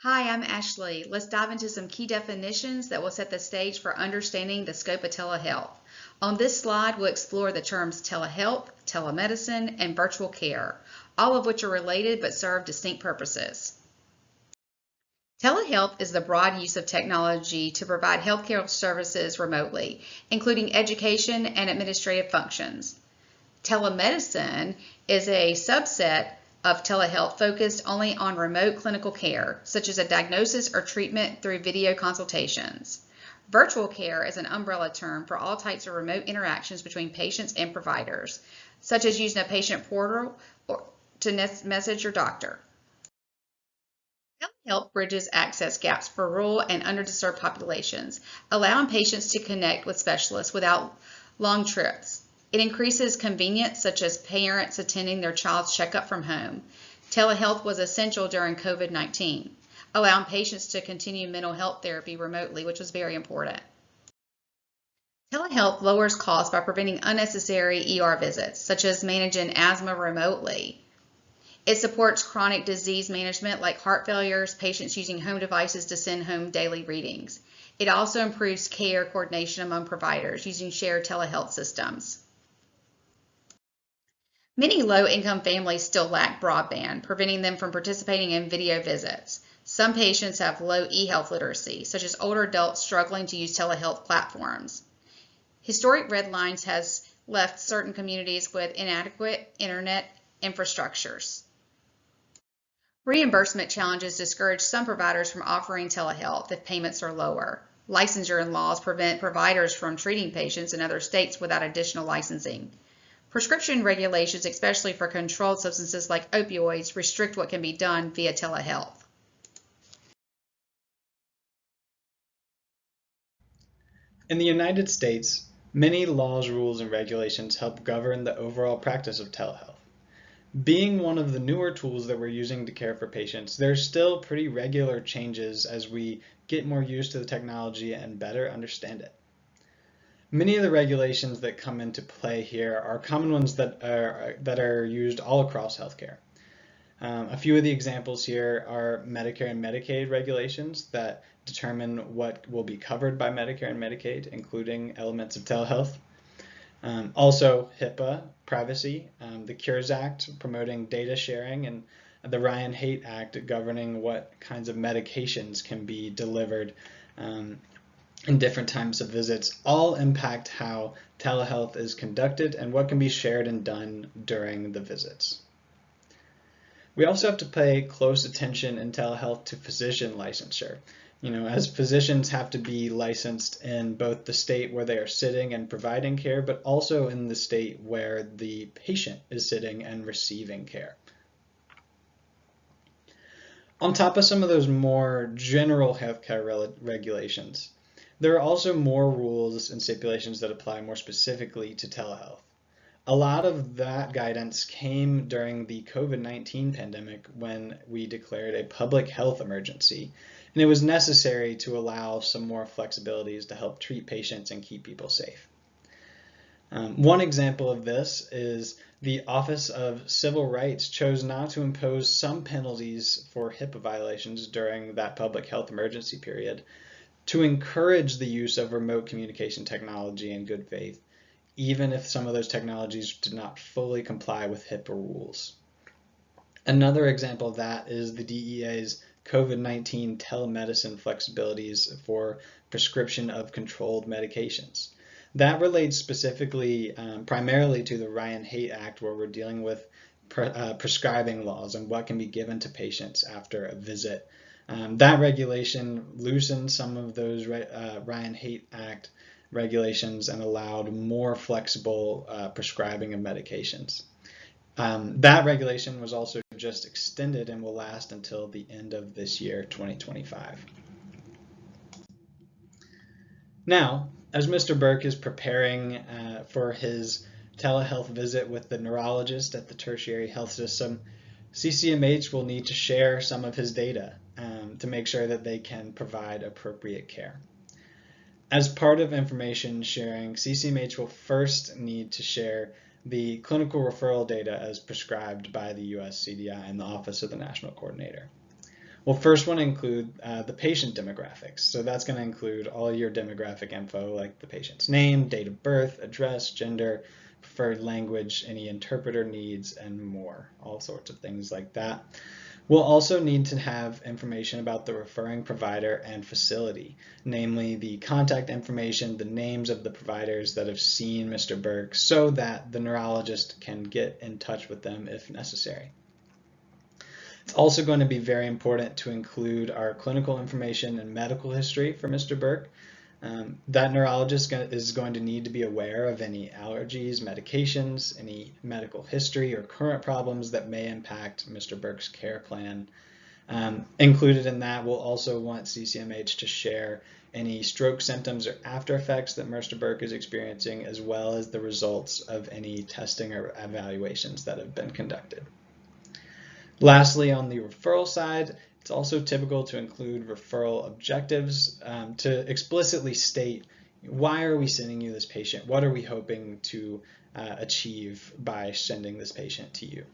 Hi, I'm Ashley. Let's dive into some key definitions that will set the stage for understanding the scope of telehealth. On this slide, we'll explore the terms telehealth, telemedicine, and virtual care, all of which are related but serve distinct purposes. Telehealth is the broad use of technology to provide healthcare services remotely, including education and administrative functions. Telemedicine is a subset of telehealth focused only on remote clinical care, such as a diagnosis or treatment through video consultations. Virtual care is an umbrella term for all types of remote interactions between patients and providers, such as using a patient portal to message your doctor. Telehealth bridges access gaps for rural and underserved populations, allowing patients to connect with specialists without long trips. It increases convenience, such as parents attending their child's checkup from home. Telehealth was essential during COVID-19, allowing patients to continue mental health therapy remotely, which was very important. Telehealth lowers costs by preventing unnecessary ER visits, such as managing asthma remotely. It supports chronic disease management like heart failures, patients using home devices to send home daily readings. It also improves care coordination among providers using shared telehealth systems. Many low-income families still lack broadband, preventing them from participating in video visits. Some patients have low e-health literacy, such as older adults struggling to use telehealth platforms. Historic red lines has left certain communities with inadequate internet infrastructures. Reimbursement challenges discourage some providers from offering telehealth if payments are lower. Licensure laws prevent providers from treating patients in other states without additional licensing. Prescription regulations, especially for controlled substances like opioids, restrict what can be done via telehealth. In the United States, many laws, rules, and regulations help govern the overall practice of telehealth. Being one of the newer tools that we're using to care for patients, there's still pretty regular changes as we get more used to the technology and better understand it. Many of the regulations that come into play here are common ones that are used all across healthcare. A few of the examples here are Medicare and Medicaid regulations that determine what will be covered by Medicare and Medicaid, including elements of telehealth. Also HIPAA, privacy, the Cures Act promoting data sharing, and the Ryan Haight Act governing what kinds of medications can be delivered in different times of visits, all impact how telehealth is conducted and what can be shared and done during the visits. We also have to pay close attention in telehealth to physician licensure. As physicians have to be licensed in both the state where they are sitting and providing care, but also in the state where the patient is sitting and receiving care. On top of some of those more general healthcare regulations, there are also more rules and stipulations that apply more specifically to telehealth. A lot of that guidance came during the COVID-19 pandemic when we declared a public health emergency, and it was necessary to allow some more flexibilities to help treat patients and keep people safe. One example of this is the Office of Civil Rights chose not to impose some penalties for HIPAA violations during that public health emergency period to encourage the use of remote communication technology in good faith, even if some of those technologies did not fully comply with HIPAA rules. Another example of that is the DEA's COVID-19 telemedicine flexibilities for prescription of controlled medications. That relates specifically primarily to the Ryan Haight Act, where we're dealing with prescribing laws and what can be given to patients after a visit. That regulation loosened some of those Ryan Haight Act regulations and allowed more flexible prescribing of medications. That regulation was also just extended and will last until the end of this year, 2025. Now, as Mr. Burke is preparing for his telehealth visit with the neurologist at the tertiary health system, CCMH will need to share some of his data to make sure that they can provide appropriate care. As part of information sharing, CCMH will first need to share the clinical referral data as prescribed by the US CDI and the Office of the National Coordinator. Well, first one include the patient demographics. So that's going to include all your demographic info, like the patient's name, date of birth, address, gender, preferred language, any interpreter needs, and more, all sorts of things like that. We'll also need to have information about the referring provider and facility, namely the contact information, the names of the providers that have seen Mr. Burke, so that the neurologist can get in touch with them if necessary. It's also going to be very important to include our clinical information and medical history for Mr. Burke. That neurologist is going to need to be aware of any allergies, medications, any medical history or current problems that may impact Mr. Burke's care plan. Included in that, we'll also want CCMH to share any stroke symptoms or after effects that Mr. Burke is experiencing, as well as the results of any testing or evaluations that have been conducted. Lastly, on the referral side, it's also typical to include referral objectives to explicitly state, why are we sending you this patient? What are we hoping to achieve by sending this patient to you?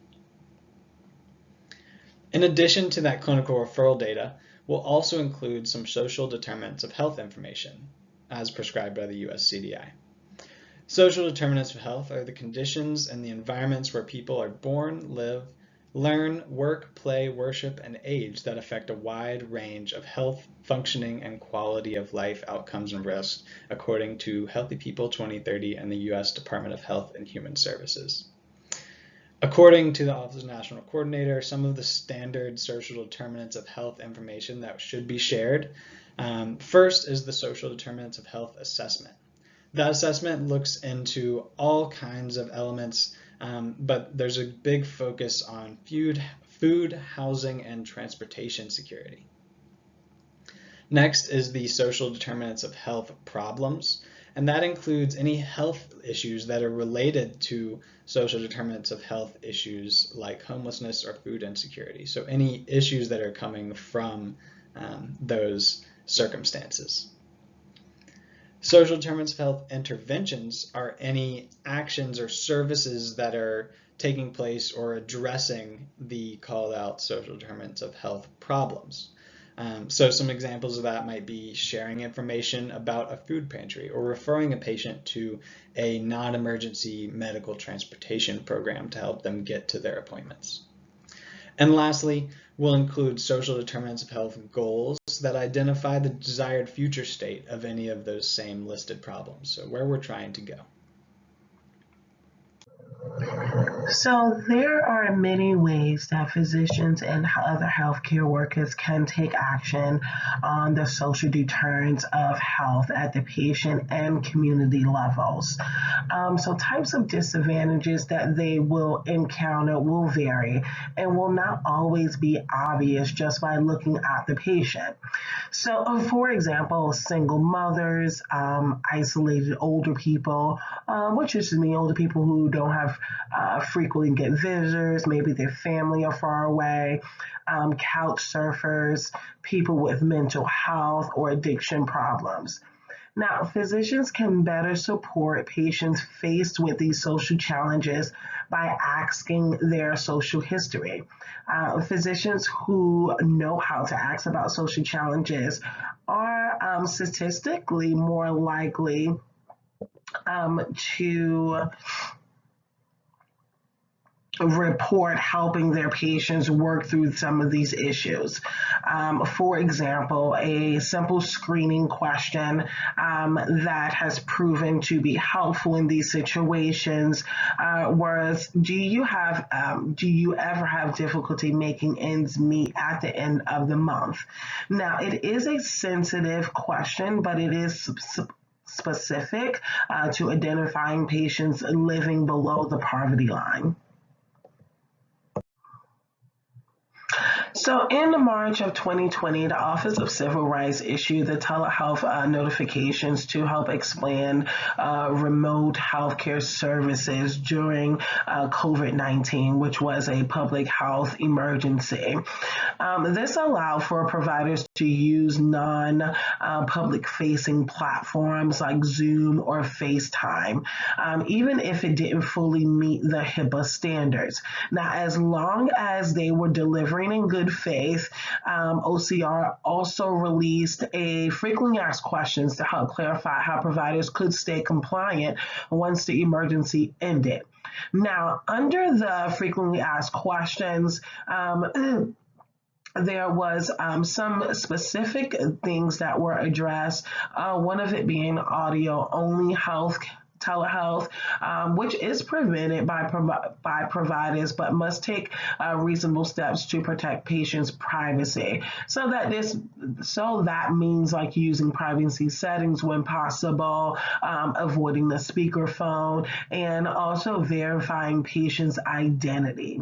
In addition to that clinical referral data, we'll also include some social determinants of health information as prescribed by the US CDI. Social determinants of health are the conditions and the environments where people are born, live, learn, work, play, worship, and age that affect a wide range of health, functioning, and quality of life outcomes and risks, according to Healthy People 2030 and the U.S. Department of Health and Human Services. According to the Office of National Coordinator, some of the standard social determinants of health information that should be shared. First is the Social Determinants of Health assessment. That assessment looks into all kinds of elements, but there's a big focus on food, housing, and transportation security. Next is the social determinants of health problems, and that includes any health issues that are related to social determinants of health issues like homelessness or food insecurity. So any issues that are coming from those circumstances. Social determinants of health interventions are any actions or services that are taking place or addressing the called out social determinants of health problems. So some examples of that might be sharing information about a food pantry or referring a patient to a non-emergency medical transportation program to help them get to their appointments. And lastly, we'll include social determinants of health goals that identify the desired future state of any of those same listed problems, so where we're trying to go. So there are many ways that physicians and other healthcare workers can take action on the social deterrence of health at the patient and community levels. So types of disadvantages that they will encounter will vary and will not always be obvious just by looking at the patient. So for example, single mothers, isolated older people, which is me, older people who don't have frequently get visitors, maybe their family are far away, couch surfers, people with mental health or addiction problems. Now, physicians can better support patients faced with these social challenges by asking their social history. Physicians who know how to ask about social challenges are statistically more likely to report helping their patients work through some of these issues. For example, a simple screening question that has proven to be helpful in these situations was, do you ever have difficulty making ends meet at the end of the month? Now, it is a sensitive question, but it is specific to identifying patients living below the poverty line. So in March of 2020, the Office of Civil Rights issued the telehealth notifications to help expand remote healthcare services during COVID-19, which was a public health emergency. This allowed for providers to use non-public facing platforms like Zoom or FaceTime, even if it didn't fully meet the HIPAA standards. Now, as long as they were delivering in good good faith, OCR also released a frequently asked questions to help clarify how providers could stay compliant once the emergency ended. Now, under the frequently asked questions, there was some specific things that were addressed, one of it being audio only telehealth, which is prevented by providers, but must take reasonable steps to protect patients' privacy. So that means like using privacy settings when possible, avoiding the speakerphone, and also verifying patients' identity.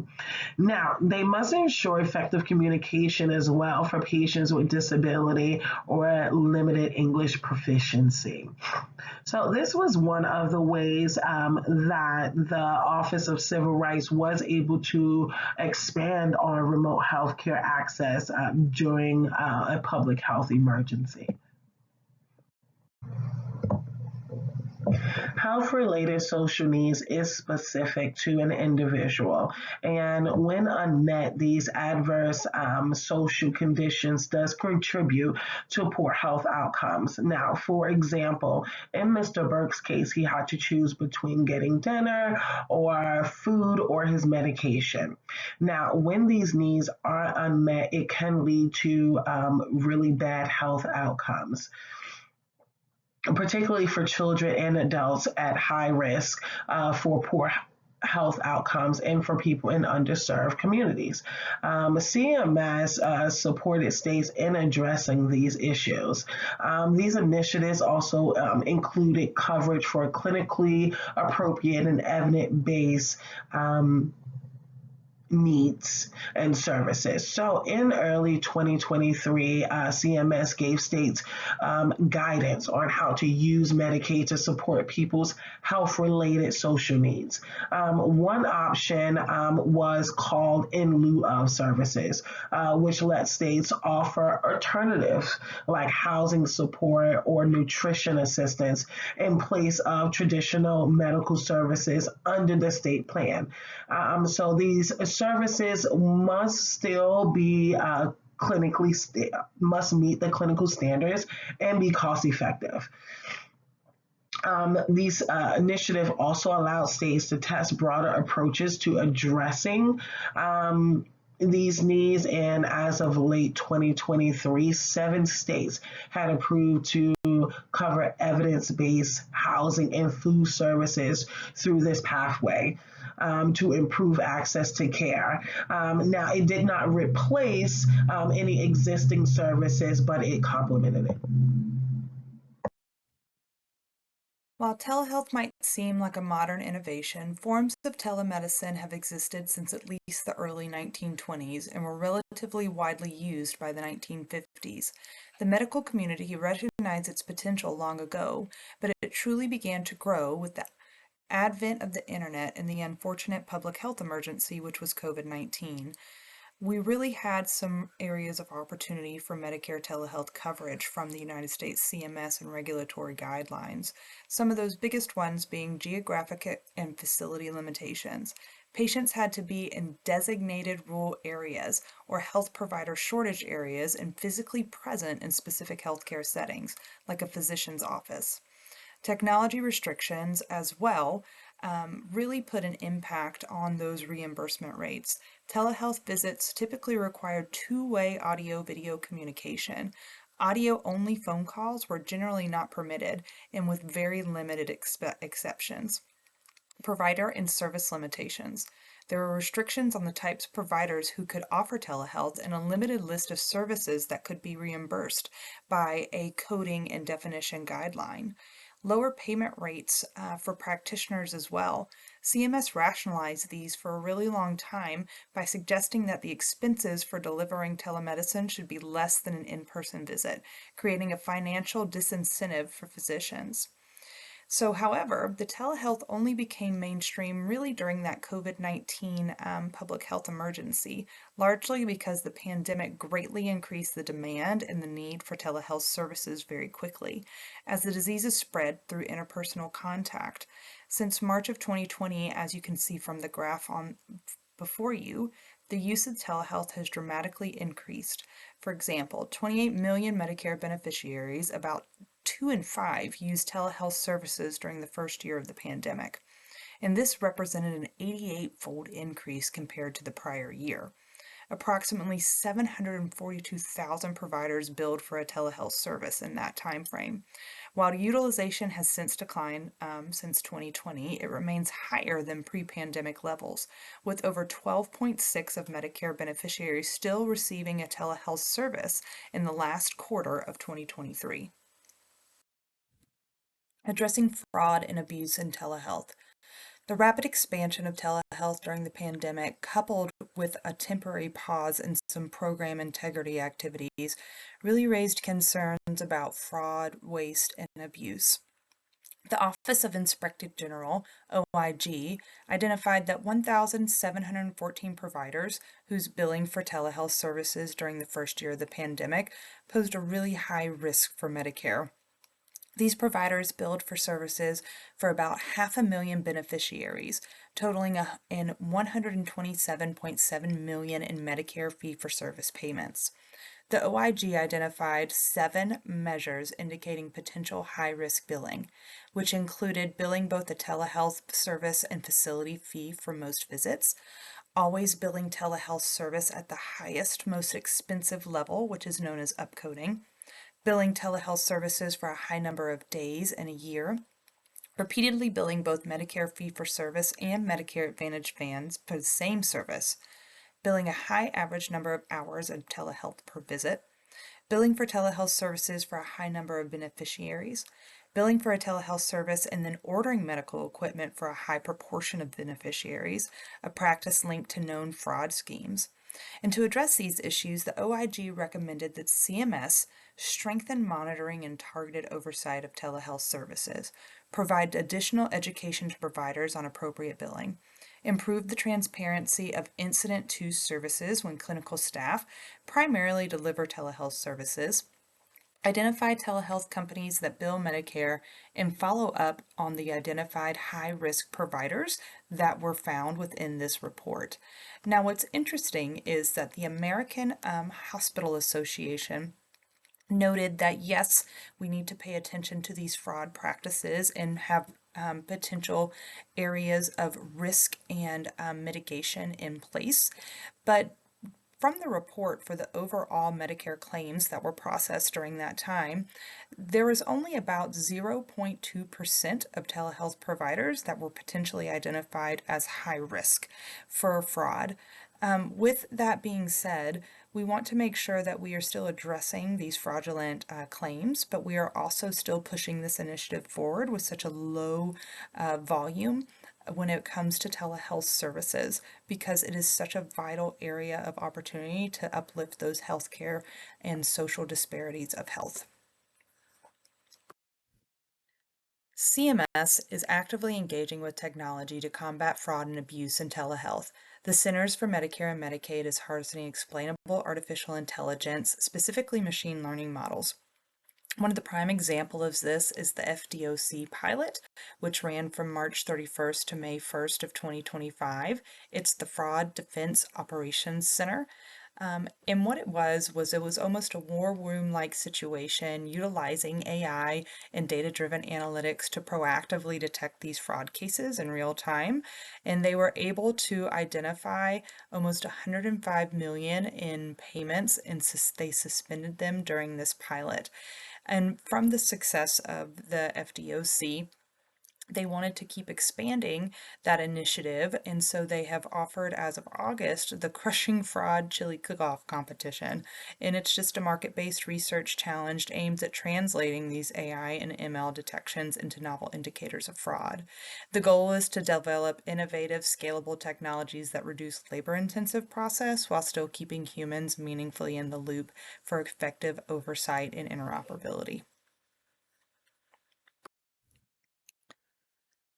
Now, they must ensure effective communication as well for patients with disability or limited English proficiency. So this was one of the ways that the Office of Civil Rights was able to expand on remote healthcare access during a public health emergency. Health-related social needs is specific to an individual, and when unmet, these adverse social conditions does contribute to poor health outcomes. Now, for example, in Mr. Burke's case, he had to choose between getting dinner or food or his medication. Now, when these needs are unmet, it can lead to really bad health outcomes, particularly for children and adults at high risk for poor health outcomes and for people in underserved communities. CMS supported states in addressing these issues. These initiatives also included coverage for clinically appropriate and evidence-based needs and services. So in early 2023, CMS gave states guidance on how to use Medicaid to support people's health-related social needs. One option was called in lieu of services, which lets states offer alternatives like housing support or nutrition assistance in place of traditional medical services under the state plan. So these services must still be must meet the clinical standards and be cost effective. These initiatives also allow states to test broader approaches to addressing these needs, and as of late 2023, 7 states had approved to cover evidence-based housing and food services through this pathway to improve access to care. Now, it did not replace any existing services, but it complemented it. While telehealth might seem like a modern innovation, forms of telemedicine have existed since at least the early 1920s and were relatively widely used by the 1950s. The medical community recognized its potential long ago, but it truly began to grow with the advent of the internet and the unfortunate public health emergency, which was COVID-19. We really had some areas of opportunity for Medicare telehealth coverage from the United States CMS and regulatory guidelines. Some of those biggest ones being geographic and facility limitations. Patients had to be in designated rural areas or health provider shortage areas and physically present in specific healthcare settings, like a physician's office. Technology restrictions as well really put an impact on those reimbursement rates. Telehealth visits typically required two-way audio-video communication. Audio-only phone calls were generally not permitted, and with very limited exceptions. Provider and service limitations. There were restrictions on the types of providers who could offer telehealth and a limited list of services that could be reimbursed by a coding and definition guideline. Lower payment rates for practitioners as well. CMS rationalized these for a really long time by suggesting that the expenses for delivering telemedicine should be less than an in-person visit, creating a financial disincentive for physicians. So, however, the telehealth only became mainstream really during that COVID-19 public health emergency, largely because the pandemic greatly increased the demand and the need for telehealth services very quickly, as the diseases spread through interpersonal contact. Since March of 2020, as you can see from the graph on before you, the use of telehealth has dramatically increased. For example, 28 million Medicare beneficiaries, about 2 in 5, used telehealth services during the first year of the pandemic, and this represented an 88-fold increase compared to the prior year. Approximately 742,000 providers billed for a telehealth service in that time frame. While utilization has since declined since 2020, it remains higher than pre-pandemic levels, with over 12.6 of Medicare beneficiaries still receiving a telehealth service in the last quarter of 2023. Addressing fraud and abuse in telehealth. The rapid expansion of telehealth during the pandemic, coupled with a temporary pause in some program integrity activities, really raised concerns about fraud, waste, and abuse. The Office of Inspector General, OIG, identified that 1,714 providers whose billing for telehealth services during the first year of the pandemic posed a really high risk for Medicare. These providers billed for services for about 500,000 beneficiaries, totaling in $127.7 million in Medicare fee-for-service payments. The OIG identified 7 measures indicating potential high-risk billing, which included billing both a telehealth service and facility fee for most visits, always billing telehealth service at the highest, most expensive level, which is known as upcoding, billing telehealth services for a high number of days in a year, repeatedly billing both Medicare fee-for-service and Medicare Advantage plans for the same service, billing a high average number of hours of telehealth per visit, billing for telehealth services for a high number of beneficiaries, billing for a telehealth service and then ordering medical equipment for a high proportion of beneficiaries, a practice linked to known fraud schemes. And to address these issues, the OIG recommended that CMS strengthen monitoring and targeted oversight of telehealth services, provide additional education to providers on appropriate billing, improve the transparency of incident to services when clinical staff primarily deliver telehealth services, identify telehealth companies that bill Medicare, and follow up on the identified high-risk providers that were found within this report. Now, what's interesting is that the American Hospital Association noted that yes, we need to pay attention to these fraud practices and have potential areas of risk and mitigation in place, but from the report for the overall Medicare claims that were processed during that time, there was only about 0.2% of telehealth providers that were potentially identified as high risk for fraud. With that being said, we want to make sure that we are still addressing these fraudulent claims, but we are also still pushing this initiative forward with such a low volume when it comes to telehealth services, because it is such a vital area of opportunity to uplift those healthcare and social disparities of health. CMS is actively engaging with technology to combat fraud and abuse in telehealth. The Centers for Medicare and Medicaid is harnessing explainable artificial intelligence, specifically machine learning models. One of the prime examples of this is the FDOC pilot, which ran from March 31st to May 1st of 2025. It's the Fraud Defense Operations Center. And what it was almost a war room-like situation, utilizing AI and data-driven analytics to proactively detect these fraud cases in real time. And they were able to identify almost 105 million in payments, and they suspended them during this pilot. And from the success of the FDOC, they wanted to keep expanding that initiative, and so they have offered, as of August, the Crushing Fraud Chili Cook-Off competition. And it's just a market-based research challenge aimed at translating these AI and ML detections into novel indicators of fraud. The goal is to develop innovative, scalable technologies that reduce labor-intensive process while still keeping humans meaningfully in the loop for effective oversight and interoperability.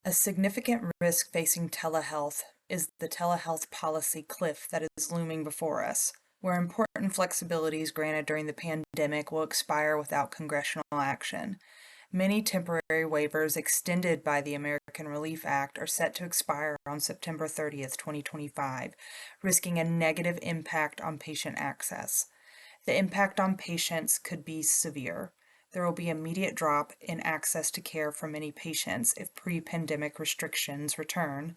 A significant risk facing telehealth is the telehealth policy cliff that is looming before us, where important flexibilities granted during the pandemic will expire without congressional action. Many temporary waivers extended by the American Relief Act are set to expire on September 30th, 2025, risking a negative impact on patient access. The impact on patients could be severe. There will be immediate drop in access to care for many patients if pre-pandemic restrictions return.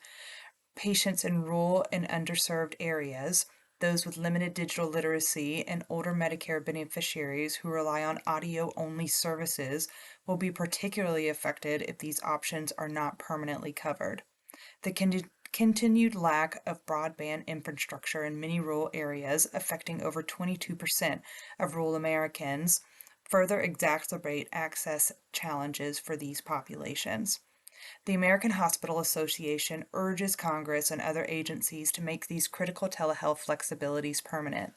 Patients in rural and underserved areas, those with limited digital literacy, and older Medicare beneficiaries who rely on audio-only services will be particularly affected if these options are not permanently covered. The continued lack of broadband infrastructure in many rural areas, affecting over 22% of rural Americans, further exacerbate access challenges for these populations. The American Hospital Association urges Congress and other agencies to make these critical telehealth flexibilities permanent.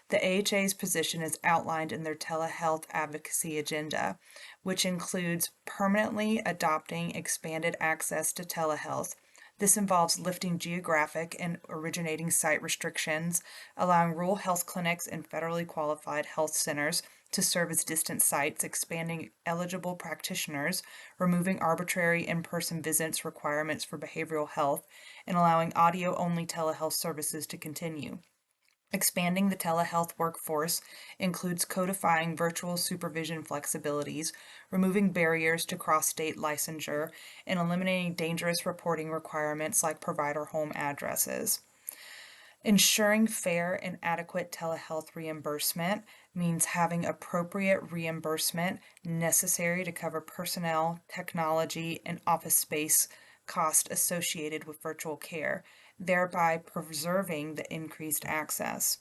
The AHA's position is outlined in their telehealth advocacy agenda, which includes permanently adopting expanded access to telehealth. This involves lifting geographic and originating site restrictions, allowing rural health clinics and federally qualified health centers to serve as distant sites, expanding eligible practitioners, removing arbitrary in-person visits requirements for behavioral health, and allowing audio-only telehealth services to continue. Expanding the telehealth workforce includes codifying virtual supervision flexibilities, removing barriers to cross-state licensure, and eliminating dangerous reporting requirements like provider home addresses. Ensuring fair and adequate telehealth reimbursement means having appropriate reimbursement necessary to cover personnel, technology, and office space costs associated with virtual care, thereby preserving the increased access.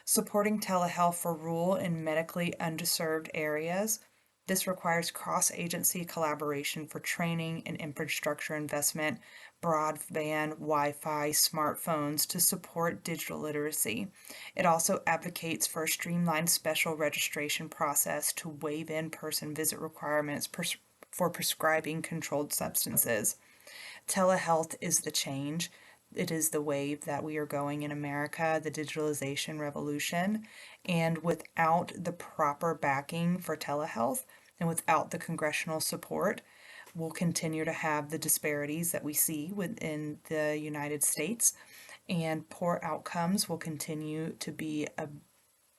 Supporting telehealth for rural and medically underserved areas. This requires cross-agency collaboration for training and infrastructure investment, broadband, Wi-Fi, smartphones to support digital literacy. It also advocates for a streamlined special registration process to waive in-person visit requirements for prescribing controlled substances. Telehealth is the change. It is the wave that we are going in America, the digitalization revolution. And without the proper backing for telehealth and without the congressional support, we'll continue to have the disparities that we see within the United States, and poor outcomes will continue to be a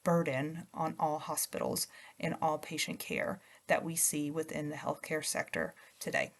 burden on all hospitals and all patient care that we see within the healthcare sector today.